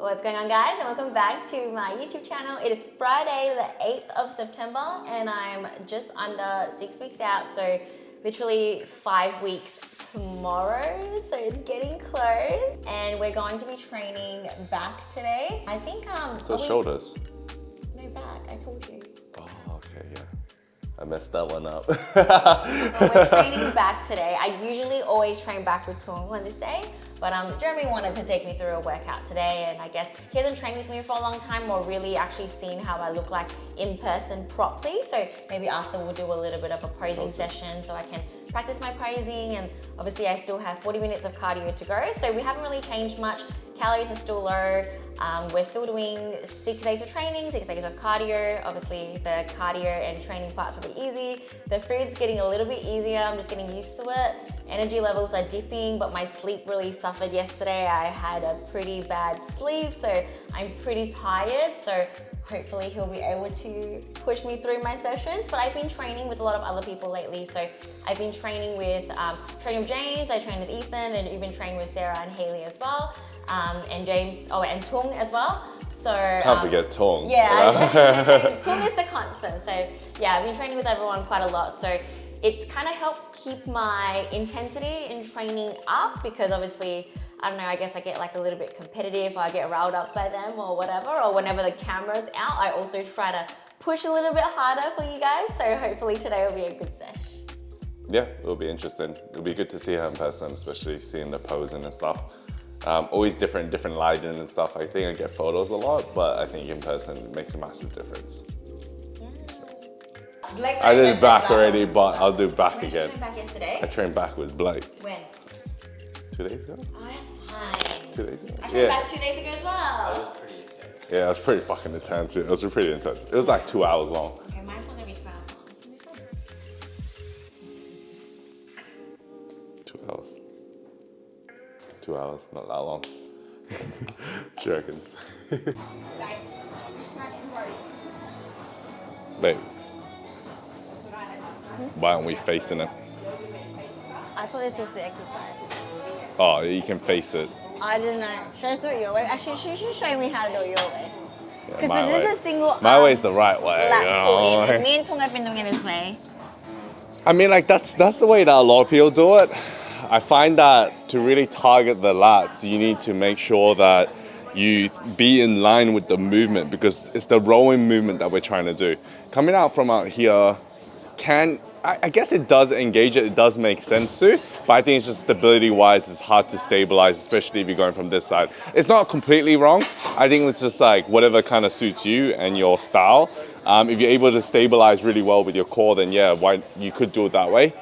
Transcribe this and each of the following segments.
What's going on, guys, and welcome back to my YouTube channel. It is Friday the 8th of September and I'm just under 6 weeks out, so literally 5 weeks tomorrow, so it's getting close. And we're going to be training back today. I think the shoulders. No, back, I told you. Oh, okay, yeah. I messed that one up. Well, we're training back today. I usually always train back with Tung on this day, but Jeremy wanted to take me through a workout today, and I guess he hasn't trained with me for a long time or really actually seen how I look like in person properly. So maybe after we'll do a little bit of a posing session so I can practice my posing, and obviously I still have 40 minutes of cardio to go. So we haven't really changed much. Calories are still low. We're still doing 6 days of training, 6 days of cardio. Obviously the cardio and training part's really easy. The food's getting a little bit easier. I'm just getting used to it. Energy levels are dipping, but my sleep really suffered yesterday. I had a pretty bad sleep, so I'm pretty tired. So hopefully he'll be able to push me through my sessions. But I've been training with a lot of other people lately. So I've been training with James, I trained with Ethan, and even trained with Sarah and Haley as well. And James, and Tung as well. So Can't forget Tung. Yeah, Tung is the constant. So yeah, I've been training with everyone quite a lot. So it's kind of helped keep my intensity in training up, because obviously, I don't know, I guess I get like a little bit competitive, or I get riled up by them or whatever, or whenever the camera's out, I also try to push a little bit harder for you guys. So hopefully today will be a good session. Yeah, it'll be interesting. It'll be good to see her in person, especially seeing the posing and stuff. Always different lighting and stuff. I think I get photos a lot, but I think in person it makes a massive difference. Blake, I did back already, but I'll do back when again. Did you train back yesterday? I trained back with Blake. When? 2 days ago? Oh, that's fine. 2 days ago? I trained back 2 days ago as well. That was pretty intense. Yeah, it was pretty fucking intense. It was pretty intense. It was like 2 hours long. Okay, mine's not gonna be 2 hours long. It's gonna be fun. 2 hours. 2 hours, not that long. She reckons. Babe, why aren't we facing it? I thought this was the exercise. Oh, you can face it. I didn't know. Should I just do it your way? Actually, she should show me how to do it your way. Yeah, Because my this way. is a single My way's the right way. lat You pull know? in. Me and Tung have been doing it this way. I mean, like that's the way that a lot of people do it. I find that to really target the lats, you need to make sure that you be in line with the movement, because it's the rowing movement that we're trying to do. Coming out from out here I guess it does engage it does make sense to, but I think it's just stability wise, it's hard to stabilize, especially if you're going from this side. It's not completely wrong. I think it's just like whatever kind of suits you and your style. If you're able to stabilize really well with your core, then yeah, you could do it that way.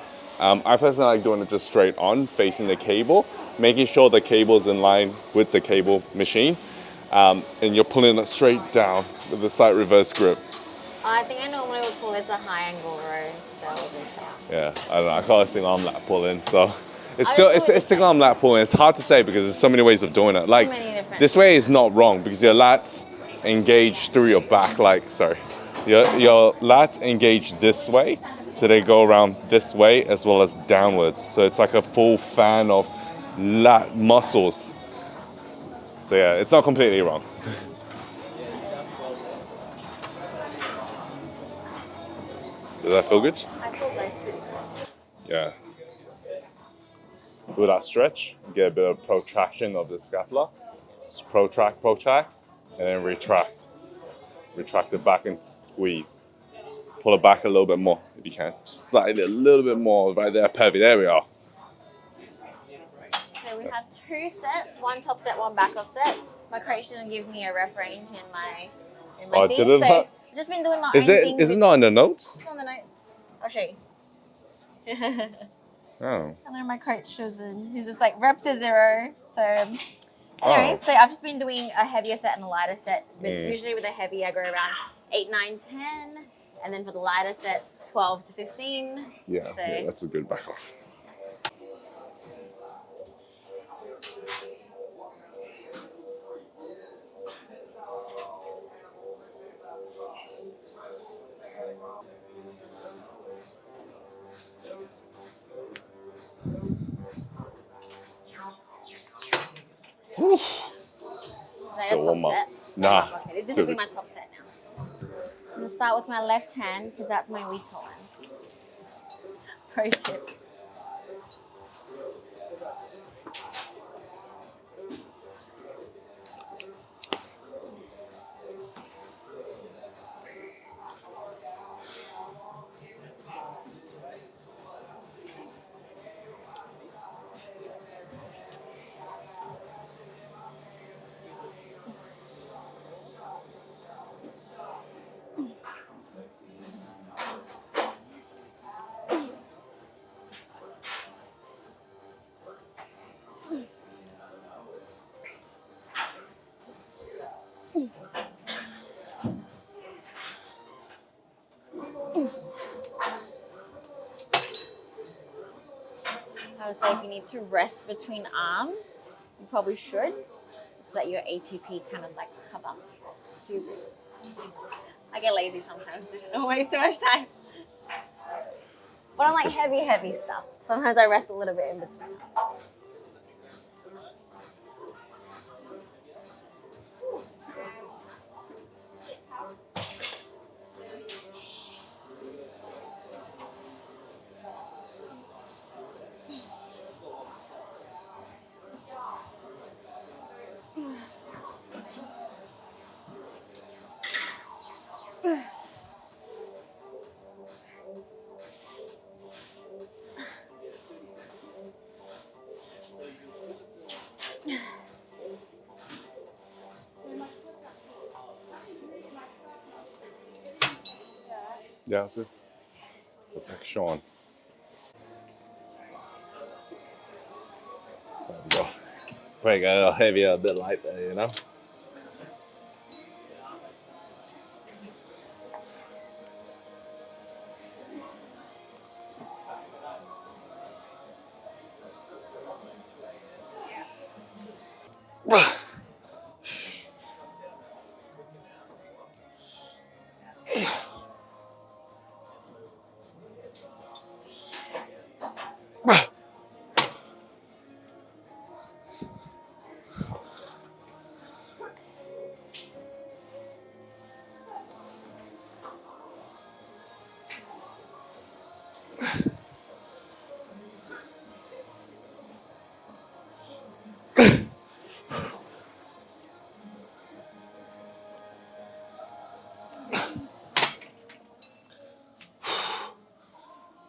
I personally like doing it just straight on, facing the cable, making sure the cable's in line with the cable machine, and you're pulling it straight down with a slight reverse grip. I think I normally would call this a high angle row, so I wasn't sure. Yeah, I don't know, I call it single arm lat pulling, so it's single arm lat pulling. It's hard to say because there's so many ways of doing it. Like, this way is not wrong because your lats engage through your back, your lats engage this way, so they go around this way as well as downwards. So it's like a full fan of lat muscles. So yeah, it's not completely wrong. Does that feel good? I feel like Yeah. Do that stretch, get a bit of protraction of the scapula. Protract, and then retract. Retract it back and squeeze. Pull it back a little bit more if you can. Just slightly, a little bit more right there. Perfect, there we are. So we have 2 sets, 1 top set, 1 back off set. My coach didn't give me a rep range in my thing, did it so not? I've just been doing my Is own it? thing. Is it not in the notes? It's on the notes. I'll show you. Oh. I know my coach doesn't. He's just like reps are 0. So anyways, so I've just been doing a heavier set and a lighter set. But usually with a heavy, I go around 8, 9, 10. And then for the lighter set, 12 to 15. Yeah, yeah, that's a good back off. Is that a top warm up. set? Nah, Okay, this will be stupid. my top set now. I'm gonna start with my left hand because that's my weaker one. Pro tip. I would say if you need to rest between arms, you probably should. Just let your ATP kind of like cover. I get lazy sometimes. There's no waste too much time. But on like heavy stuff, sometimes I rest a little bit in between. Yeah, that's good. Perfect, Sean. There we go. Probably got a little heavier, a bit light there, you know?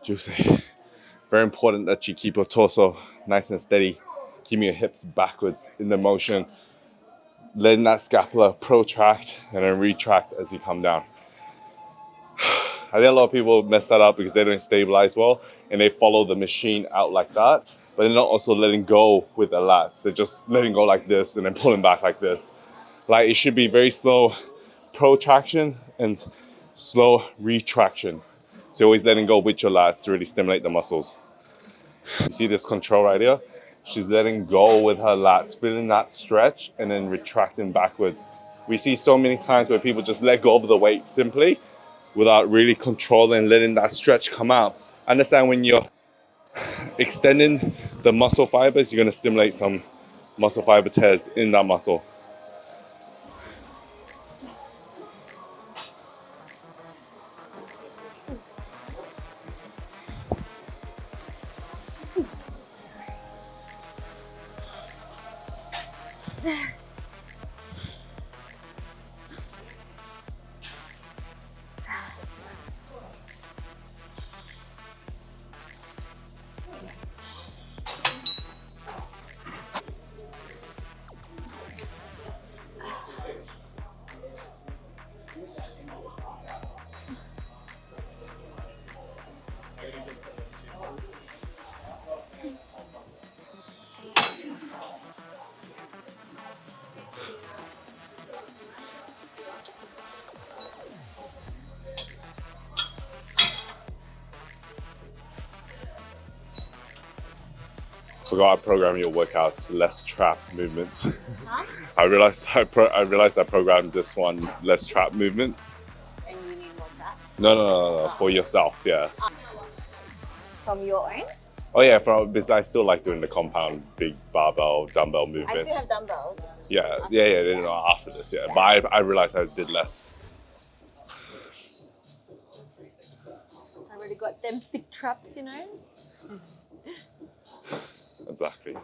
Juicy. Very important that you keep your torso nice and steady, keeping your hips backwards in the motion, letting that scapula protract and then retract as you come down. I think a lot of people mess that up because they don't stabilize well and they follow the machine out like that, but they're not also letting go with the lats. They're just letting go like this and then pulling back like this. Like it should be very slow protraction and slow retraction. So always letting go with your lats to really stimulate the muscles. You see this control right here? She's letting go with her lats, feeling that stretch and then retracting backwards. We see so many times where people just let go of the weight simply without really controlling, letting that stretch come out. Understand when you're extending the muscle fibers, you're gonna stimulate some muscle fiber tears in that muscle. Forgot I program your workouts, less trap movements. Huh? I realized I programmed this one less trap movements. And you need more fat? No, for yourself, yeah. From your own? Oh yeah, because I still like doing the compound big barbell dumbbell I still movements. have dumbbells. After this, yeah. But I realized I did less. So I already got them thick traps, you know. Exactly.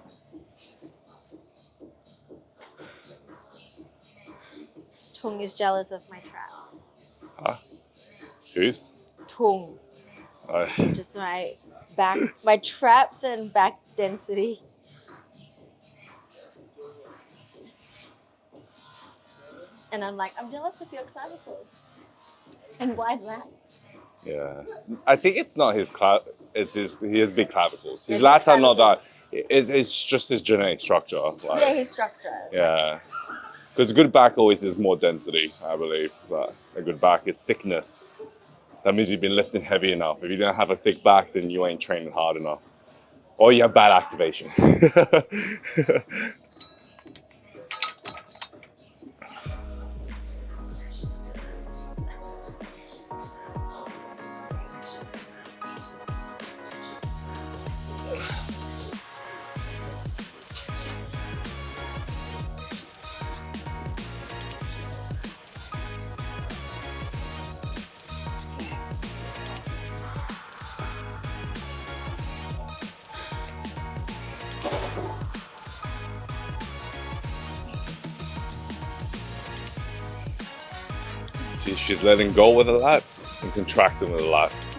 Tung is jealous of my traps. Huh? Who's? Tung, just my back, my traps and back density. And I'm like, I'm jealous of your clavicles and wide lats. Yeah. I think it's not his he has big clavicles. His Yeah, big lats are not that. clavicles. It's just his genetic structure. Like, Yeah, his structure. yeah. Because a good back always is more density, I believe. But a good back is thickness. That means you've been lifting heavy enough. If you don't have a thick back, then you ain't training hard enough. Or you have bad activation. See, she's letting go with the lats and contracting with the lats.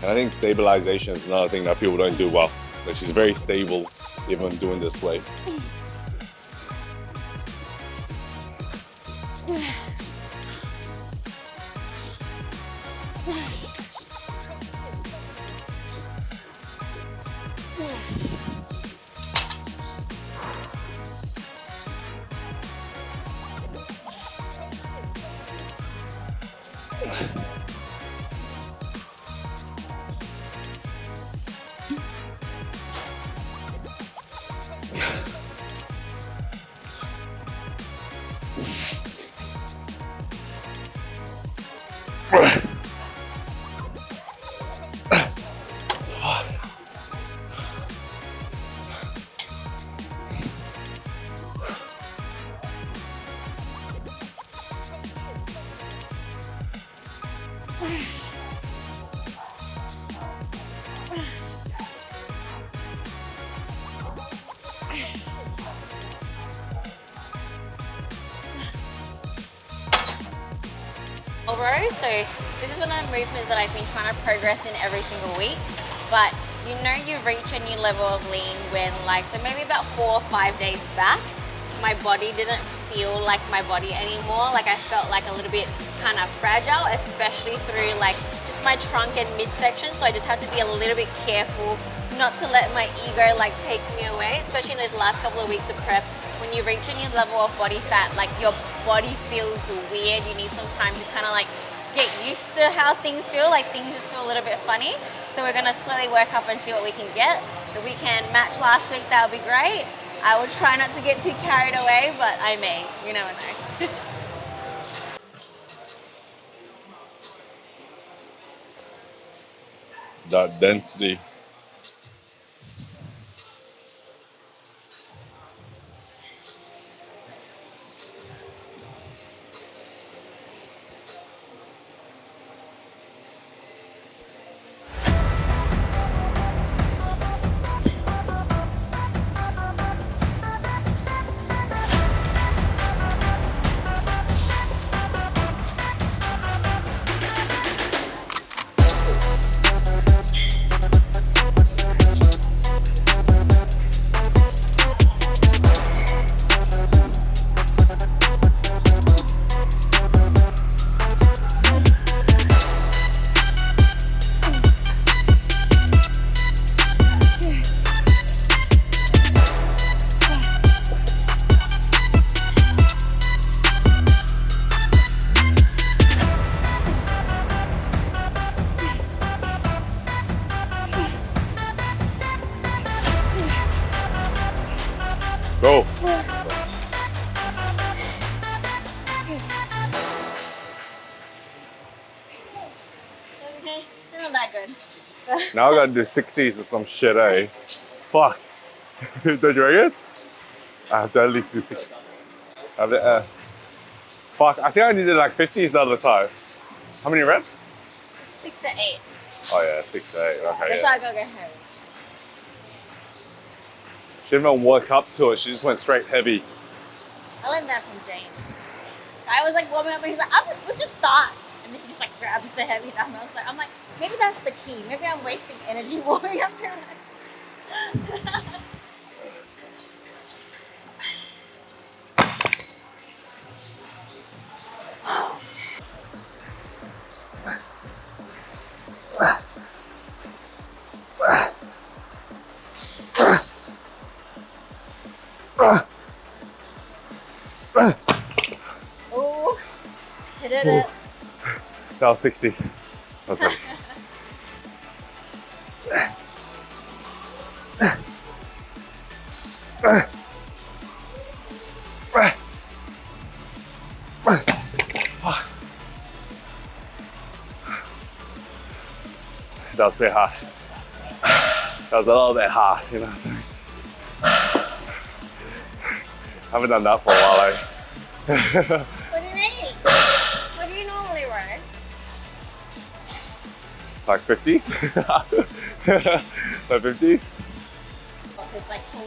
And I think stabilization is another thing that people don't do well. Like, she's very stable even doing this way. Row. So this is one of the movements that I've been trying to progress in every single week. But you know, you reach a new level of lean when, like, so maybe about 4 or 5 days back, my body didn't feel like my body anymore. Like, I felt like a little bit kind of fragile, especially through like just my trunk and midsection. So I just have to be a little bit careful not to let my ego like take me away, especially in those last couple of weeks of prep. When you reach a new level of body fat, like, your body feels weird. You need some time to kind of like get used to how things feel. Like, things just feel a little bit funny. So we're gonna slowly work up and see what we can get. If we can match last week, that would be great. I will try not to get too carried away, but I may. You never know. That density. Go. Okay, they're not that good. Now I gotta do 60s or some shit, eh? Fuck. Don't you reckon? I have to at least do 6. Fuck, I think I needed like 50s the other time. How many reps? 6 to 8. Oh yeah, 6 to 8. Okay. That's Yeah. why I gotta go home. She didn't even work up to it. She just went straight heavy. I learned that from James. I was like warming up and he's like, we'll just start. And then he just like grabs the heavy dumbbells. I'm like, maybe that's the key. Maybe I'm wasting energy warming up too much. Oh, he did it. That was 60. That was heavy. That was pretty hard. That was a little bit hard, you know what I'm saying? Haven't done that for a while, eh? What do you mean? What do you normally wear? Like 50s? Like 50s? Because like Tom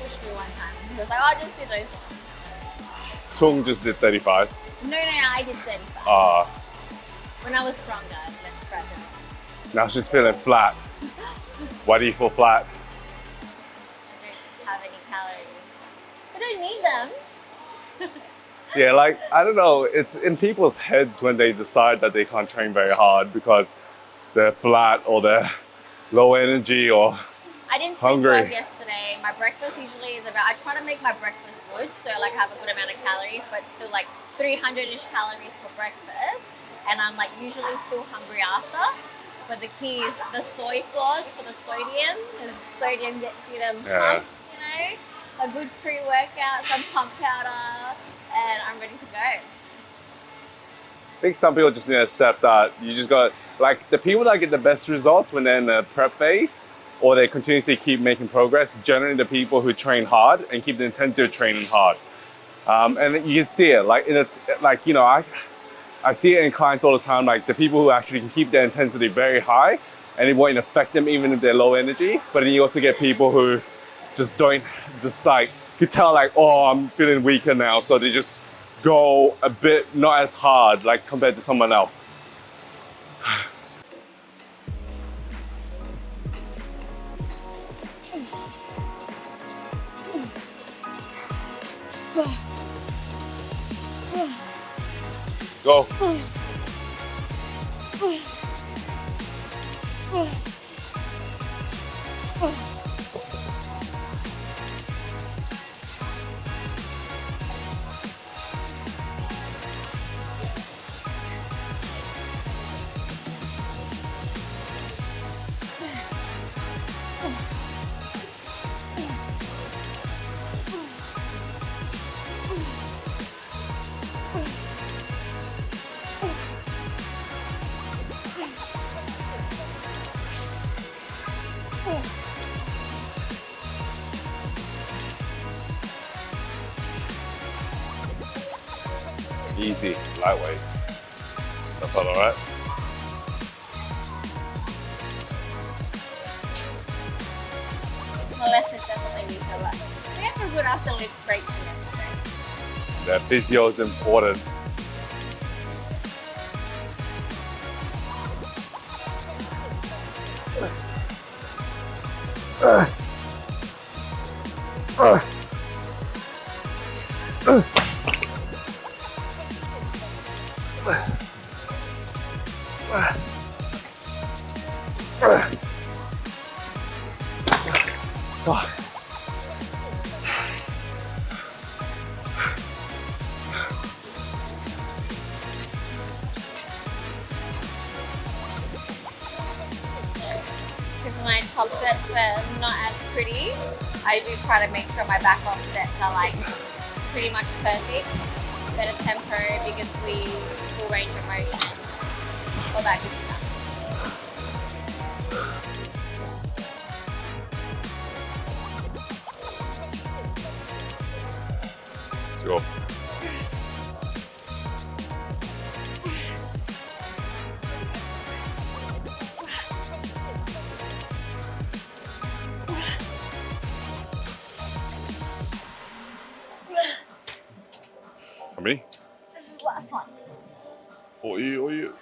pushed me one time. He was like, oh, just do those ones. Tung just did 35s. No, I did 35. When I was stronger, let's spread it. Now she's feeling flat. Why do you feel flat? I don't have any calories. I don't need them. Yeah, like, I don't know, it's in people's heads when they decide that they can't train very hard because they're flat or they're low energy or I didn't hungry. sleep well yesterday. My breakfast usually is about, I try to make my breakfast good, so like have a good amount of calories, but still like 300-ish calories for breakfast. And I'm like usually still hungry after. But the key is the soy sauce for the sodium. The sodium gets you them pumps, you know? A good pre-workout, some pump powder, and I'm ready to go. I think some people just need to accept that you just got, like the people that get the best results when they're in the prep phase or they continuously keep making progress, generally the people who train hard and keep the intensity of training hard. And you can see it, like, you know, I see it in clients all the time, like the people who actually can keep their intensity very high and it won't affect them even if they're low energy. But then you also get people who just don't, just like, you tell like, oh, I'm feeling weaker now. So they just go a bit, not as hard, like compared to someone else. Go. Easy, lightweight. That's all right. My left is definitely weaker, but we have a good after lift straight from yesterday. The physio is important. Because my top sets were not as pretty, I do try to make sure my back off sets are like pretty much perfect. Better tempo, bigger squeeze, full range of motion, all that good stuff. go. How many? This is the last one. Oh, you, oh, you.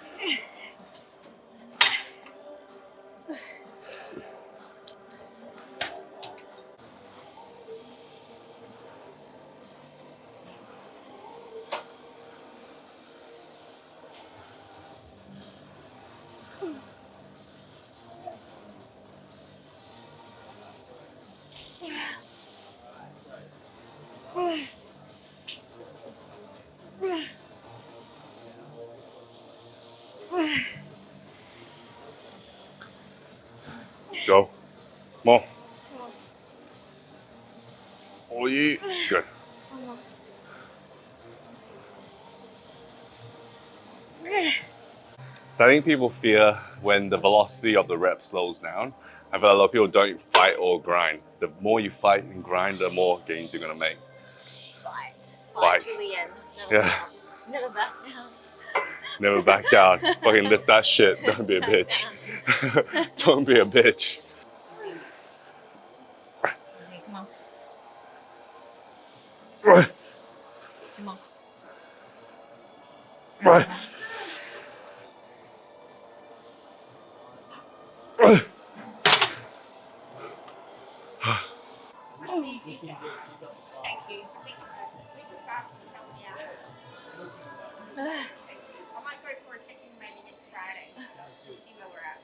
Let's go. Come on. Oh, you. Good. So I think people fear when the velocity of the rep slows down. I feel like a lot of people don't fight or grind. The more you fight and grind, the more gains you're gonna make. Fight to the end. Never back down. Never back down. Fucking lift that shit. Don't be a bitch. Don't be a bitch. Come on. Come on. I might go for a check-in maybe next Friday to see where we're at.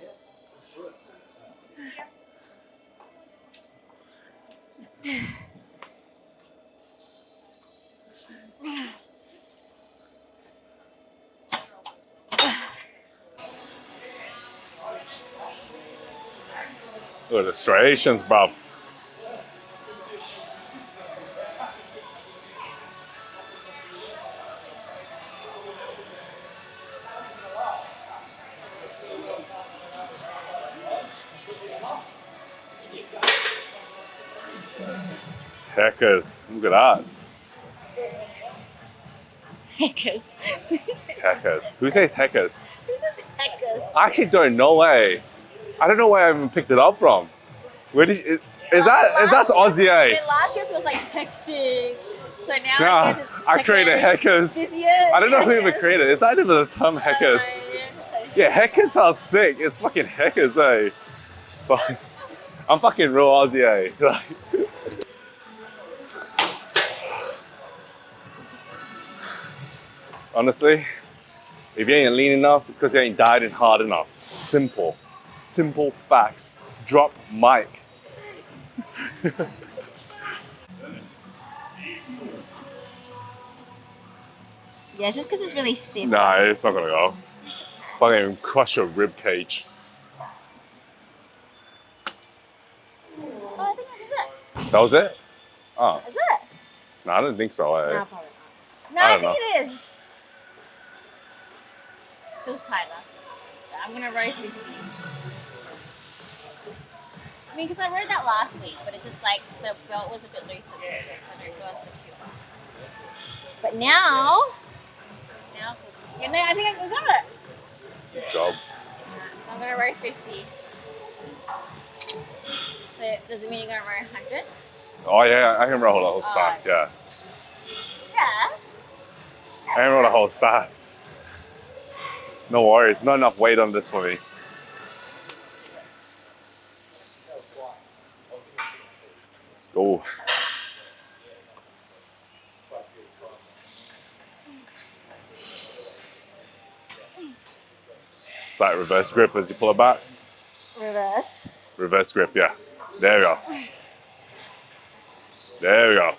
Look at the striations, bruv. Heckers. Look at that. Heckers. Heckers. Who says heckers? Who says heckers? I actually don't know where. I don't know where I even picked it up from. Where did you, is that's Aussie, eh? I mean, last year's was like hectic. So now Nah, I guess it's I created heckers. This year, I don't know who even created it. Is that even the term heckers? Yeah, heckers sounds sick. It's fucking heckers, eh? Fuck. I'm fucking real Aussie, eh? Like, honestly, if you ain't lean enough, it's because you ain't dieting hard enough. Simple. Simple facts. Drop mic. Yeah, it's just because it's really stiff. Nah, it's not gonna go. Fucking crush your rib cage. Oh, I think this is it. That was it? Oh, Is it? no, I don't think so. Eh? No, probably not. No, I I, don't think know. it is. Feels tighter. So I'm gonna row 50. I mean, because I rode that last week, but it's just like the belt was a bit looser this week, so I don't feel as secure. But now it feels good. Yeah, no, I think I got it. Good job. So I'm gonna row 50. So does it mean you're gonna row 100? Oh yeah, I can roll the whole stack. Yeah, Yeah. I can roll the whole stack. No worries, not enough weight on this for me. Let's go. Slight reverse grip as you pull it back. Reverse. Reverse grip, yeah. There we go. There we go.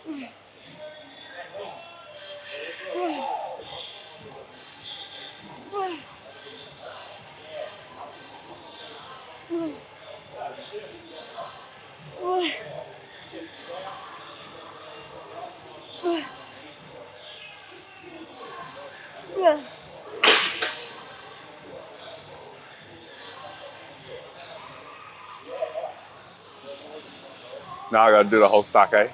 Now I gotta do the whole stack, eh?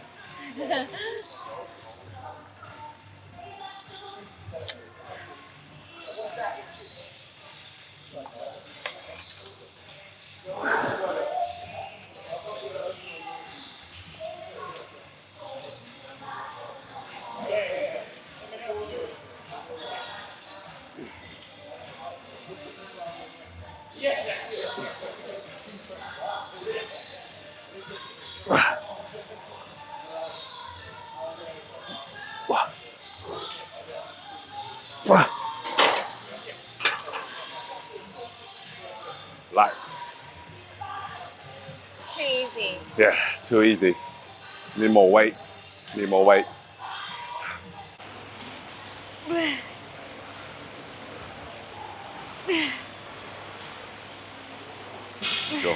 Too easy. Need more weight. Need more weight. Go.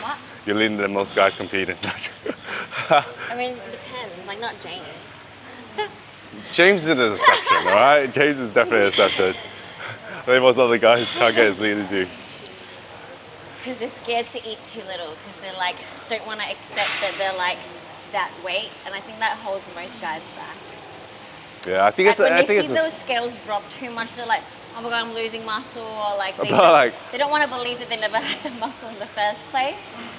What? You're leaner than most guys competing. I mean, it depends. Like, not James. James is an exception, all right? James is definitely an exception. I think most other guys can't get as lean as you. Because they're scared to eat too little. Because they're like, don't want to accept that they're like that weight. And I think that holds most guys back. Yeah, I think Like it's. when I they think see it's. those scales drop too much, they're like, oh my God, I'm losing muscle. Or like, they, But don't, like- they don't want to believe that they never had the muscle in the first place.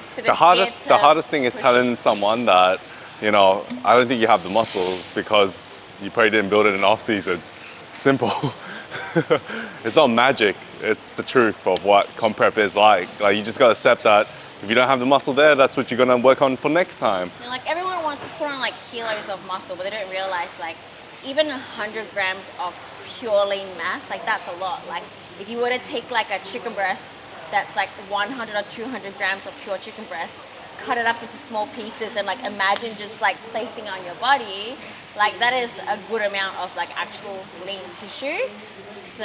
So they're The hardest scared to thing is push telling someone that, you know, I don't think you have the muscle because you probably didn't build it in off season. Simple. It's not magic. It's the truth of what comp prep is like. Like you just gotta accept that if you don't have the muscle there, that's what you're gonna work on for next time. You know, like everyone wants to put on like kilos of muscle, but they don't realize like even 100 grams of pure lean mass, like that's a lot. Like if you were to take like a chicken breast that's like 100 or 200 grams of pure chicken breast, cut it up into small pieces and like imagine just like placing on your body, like that is a good amount of like actual lean tissue. So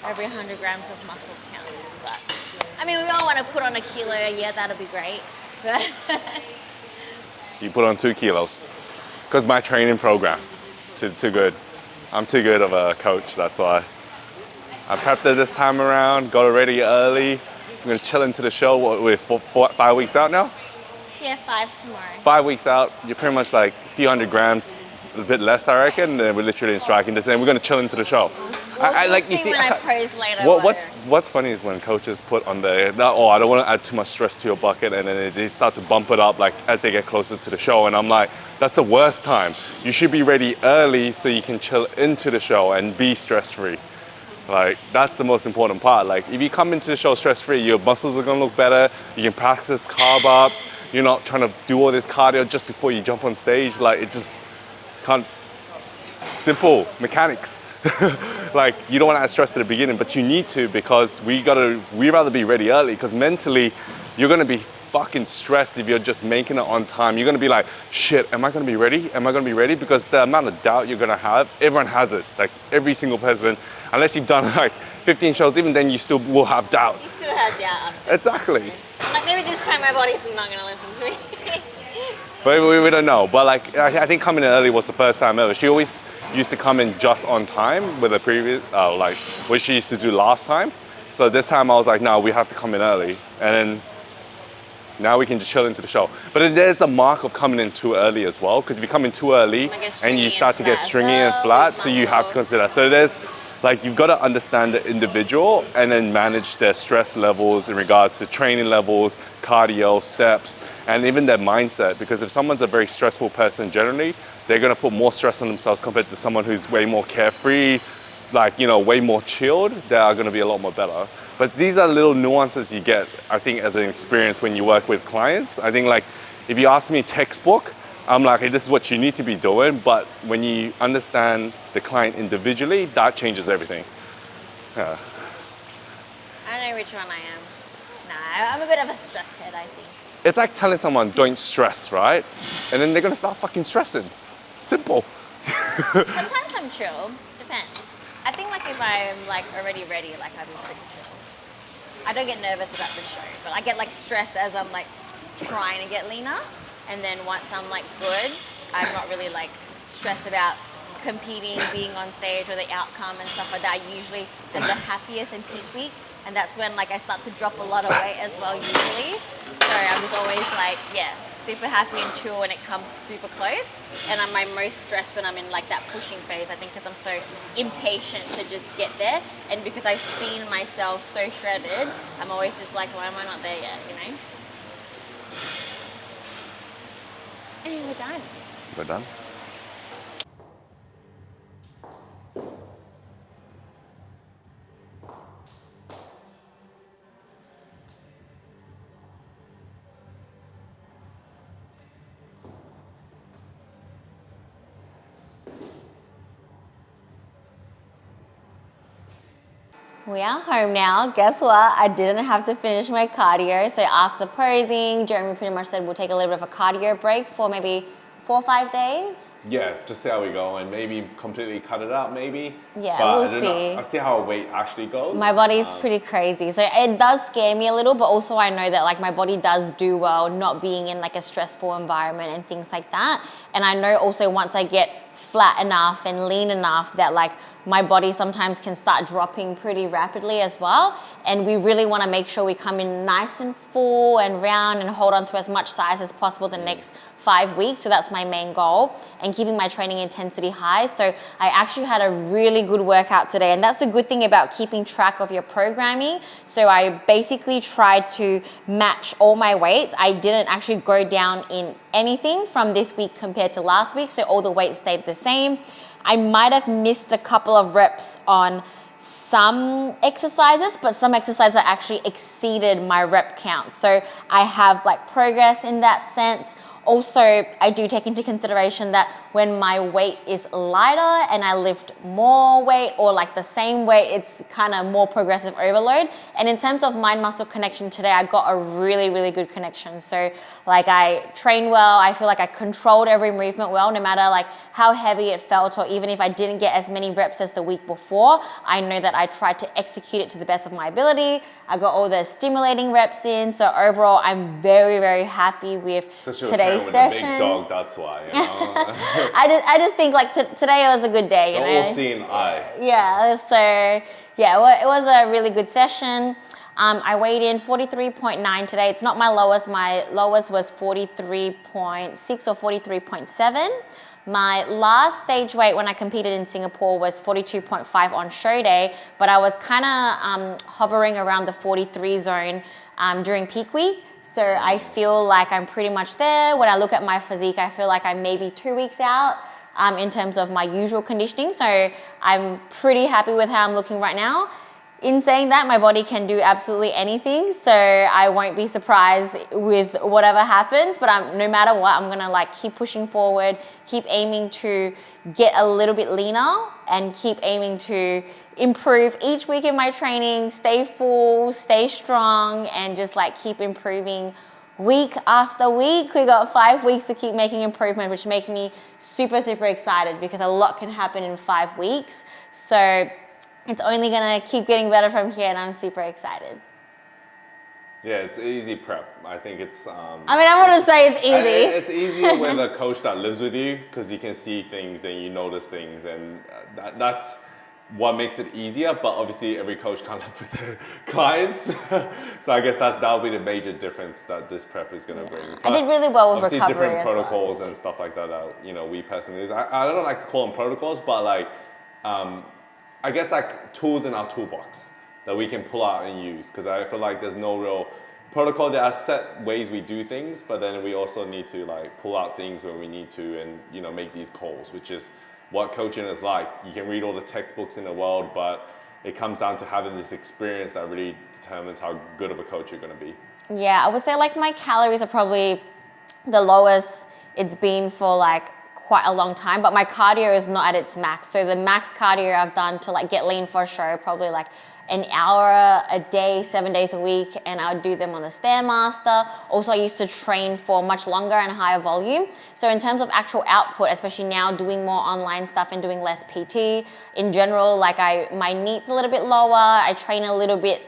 every 100 grams of muscle counts. But I mean, we all want to put on a kilo. Yeah, that'll be great. But You put on 2 kilos. Because my training program, too good. I'm too good of a coach, that's why. I prepped it this time around, got it ready early. I'm gonna chill into the show. What, we're 5 weeks out now? yeah, 5 tomorrow. 5 weeks out, you're pretty much like a few hundred grams, a bit less, I reckon. And we're literally in striking distance, and we're gonna chill into the show. We'll see when I pose later. What's funny is when coaches put on oh, I don't want to add too much stress to your bucket, and then they start to bump it up like as they get closer to the show, and I'm like, that's the worst time. You should be ready early so you can chill into the show and be stress-free. Like that's the most important part. Like if you come into the show stress-free, your muscles are gonna look better. You can practice carb ups. You're not trying to do all this cardio just before you jump on stage. Like it just can't. Simple mechanics. Like you don't want to add stress at the beginning, but you need to because we rather be ready early because mentally you're gonna be fucking stressed if you're just making it on time. You're gonna be like, shit, am I gonna be ready? Am I gonna be ready? Because the amount of doubt you're gonna have, everyone has it. Like every single person, unless you've done like 15 shows, even then you still will have doubt. You still have doubt. Exactly. Like maybe this time my body's not gonna listen to me. But we don't know. But like I think coming in early was the first time ever. She always used to come in just on time with a previous, like what she used to do last time. So this time I was like, no, we have to come in early. And then now we can just chill into the show. But there's a mark of coming in too early as well, because if you come in too early and you start to get stringy and flat, so you have to consider that. So there's, like, you've got to understand the individual and then manage their stress levels in regards to training levels, cardio, steps, and even their mindset. Because if someone's a very stressful person generally, they're going to put more stress on themselves compared to someone who's way more carefree, like, you know, way more chilled. They are going to be a lot more better. But these are little nuances you get, I think, as an experience when you work with clients. I think, like, if you ask me textbook, I'm like, hey, this is what you need to be doing. But when you understand the client individually, that changes everything. Yeah. I know which one I am. Nah, I'm a bit of a stress head, I think. It's like telling someone, don't stress, right? And then they're going to start fucking stressing. Simple. Sometimes I'm chill. Depends. I think, like, if I'm, like, already ready, like, I'll be pretty chill. I don't get nervous about the show, but I get, like, stressed as I'm, like, trying to get leaner. And then once I'm, like, good, I'm not really, like, stressed about competing, being on stage, or the outcome and stuff like that. I usually am the happiest in peak week. And that's when, like, I start to drop a lot of weight as well, usually. So I'm just always, like, yeah, super happy and chill when it comes super close. And I'm my most stressed when I'm in, like, that pushing phase, I think, because I'm so impatient to just get there. And because I've seen myself so shredded, I'm always just like, why am I not there yet, you know? And we're done. We're done. We are home now. Guess what? I didn't have to finish my cardio. So after posing, Jeremy pretty much said we'll take a little bit of a cardio break for maybe 4 or 5 days. Yeah, just see how we go and maybe completely cut it out, maybe. Yeah, but we'll I don't know. see. I'll see how our weight actually goes. My body's pretty crazy. So it does scare me a little, but also I know that like my body does do well not being in like a stressful environment and things like that. And I know also once I get flat enough and lean enough that like my body sometimes can start dropping pretty rapidly as well. And we really want to make sure we come in nice and full and round and hold on to as much size as possible the next 5 weeks. So that's my main goal, and keeping my training intensity high. So I actually had a really good workout today, and that's a good thing about keeping track of your programming. So I basically tried to match all my weights. I didn't actually go down in anything from this week compared to last week. So all the weights stayed the same. I might have missed a couple of reps on some exercises, but some exercises actually exceeded my rep count. So I have like progress in that sense. Also, I do take into consideration that when my weight is lighter and I lift more weight or like the same weight, it's kind of more progressive overload. And in terms of mind-muscle connection today, I got a really, really good connection. So like I trained well, I feel like I controlled every movement well, no matter like how heavy it felt, or even if I didn't get as many reps as the week before, I know that I tried to execute it to the best of my ability. I got all the stimulating reps in. So overall, I'm very, very happy with today's session. Big dog, that's why. You know? I just think like today was a good day. You know? All-seeing eye. Yeah. So yeah, well, it was a really good session. I weighed in 43.9 today. It's not my lowest. My lowest was 43.6 or 43.7. My last stage weight when I competed in Singapore was 42.5 on show day, but I was kind of hovering around the 43 zone during peak week. So I feel like I'm pretty much there. When I look at my physique, I feel like I'm maybe 2 weeks out in terms of my usual conditioning. So I'm pretty happy with how I'm looking right now. In saying that, my body can do absolutely anything, so I won't be surprised with whatever happens, but no matter what, I'm gonna like keep pushing forward, keep aiming to get a little bit leaner, and keep aiming to improve each week in my training, stay full, stay strong, and just like keep improving week after week. We got 5 weeks to keep making improvement, which makes me super, super excited because a lot can happen in 5 weeks. So it's only gonna keep getting better from here, and I'm super excited. Yeah, it's easy prep. I think it's. I mean, I wouldn't say it's easy. It's easier with a coach that lives with you because you can see things and you notice things, and that's what makes it easier. But obviously, every coach can't live with their clients, so I guess that'll be the major difference that this prep is gonna bring. Plus, I did really well with obviously recovery different as protocols well. and stuff like that. We personally use. I don't like to call them protocols, but like. I guess like tools in our toolbox that we can pull out and use, because I feel like there's no real protocol. There are set ways we do things, but then we also need to like pull out things when we need to, and make these calls, which is what coaching is like. You can read all the textbooks in the world, but it comes down to having this experience that really determines how good of a coach you're going to be. Yeah, I would say like my calories are probably the lowest it's been for like quite a long time, but my cardio is not at its max. So the max cardio I've done to like get lean for a show, probably like an hour a day, 7 days a week, and I would do them on the Stairmaster. Also, I used to train for much longer and higher volume. So in terms of actual output, especially now doing more online stuff and doing less PT, in general, like my NEAT's a little bit lower, I train a little bit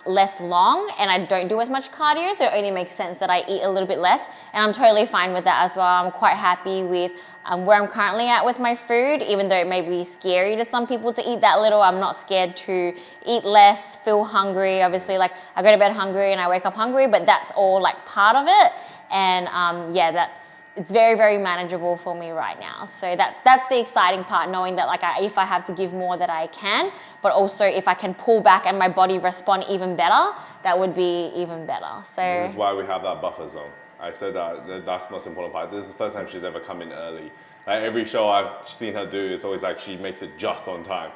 less long, and I don't do as much cardio, so it only makes sense that I eat a little bit less, and I'm totally fine with that as well. I'm quite happy with where I'm currently at with my food, even though it may be scary to some people to eat that little. I'm not scared to eat less, feel hungry. Obviously, like I go to bed hungry and I wake up hungry, but that's all like part of it, and it's very, very manageable for me right now. So that's the exciting part, knowing that like if I have to give more that I can, but also if I can pull back and my body respond even better, that would be even better. So this is why we have that buffer zone. I said that's the most important part. This is the first time she's ever come in early. Like every show I've seen her do, it's always like she makes it just on time.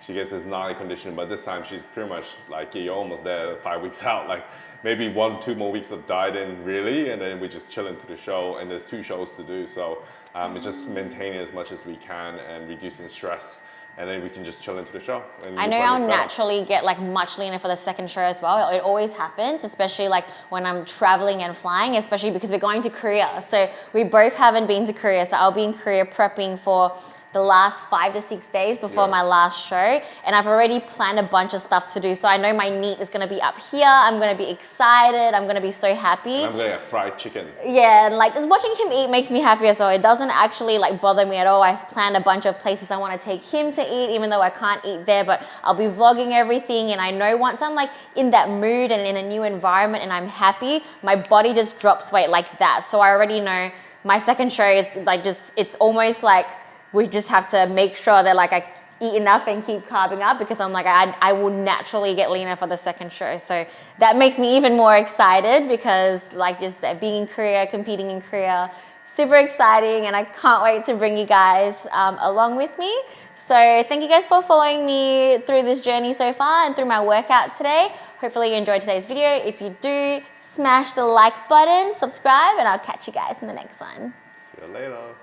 She gets this gnarly condition, but this time she's pretty much like, yeah, you're almost there 5 weeks out. Like maybe 1-2 more weeks of dieting really, and then we just chill into the show, and there's 2 shows to do. So it's just maintaining as much as we can and reducing stress and then we can just chill into the show. And I know I'll naturally get like much leaner for the second show as well. It always happens, especially like when I'm traveling and flying, especially because we're going to Korea. So we both haven't been to Korea. So I'll be in Korea prepping for the last 5 to 6 days before my last show, and I've already planned a bunch of stuff to do. So I know my NEAT is going to be up here. I'm going to be excited. I'm going to be so happy. And I'm going to get fried chicken. Yeah, and like just watching him eat makes me happy as well. It doesn't actually like bother me at all. I've planned a bunch of places I want to take him to eat, even though I can't eat there, but I'll be vlogging everything. And I know once I'm like in that mood and in a new environment and I'm happy, my body just drops weight like that. So I already know my second show is like it's almost like we just have to make sure that like I eat enough and keep carving up, because I'm like, I will naturally get leaner for the second show. So that makes me even more excited, because like just being in Korea, competing in Korea, super exciting, and I can't wait to bring you guys along with me. So thank you guys for following me through this journey so far and through my workout today. Hopefully you enjoyed today's video. If you do, smash the like button, subscribe, and I'll catch you guys in the next one. See you later.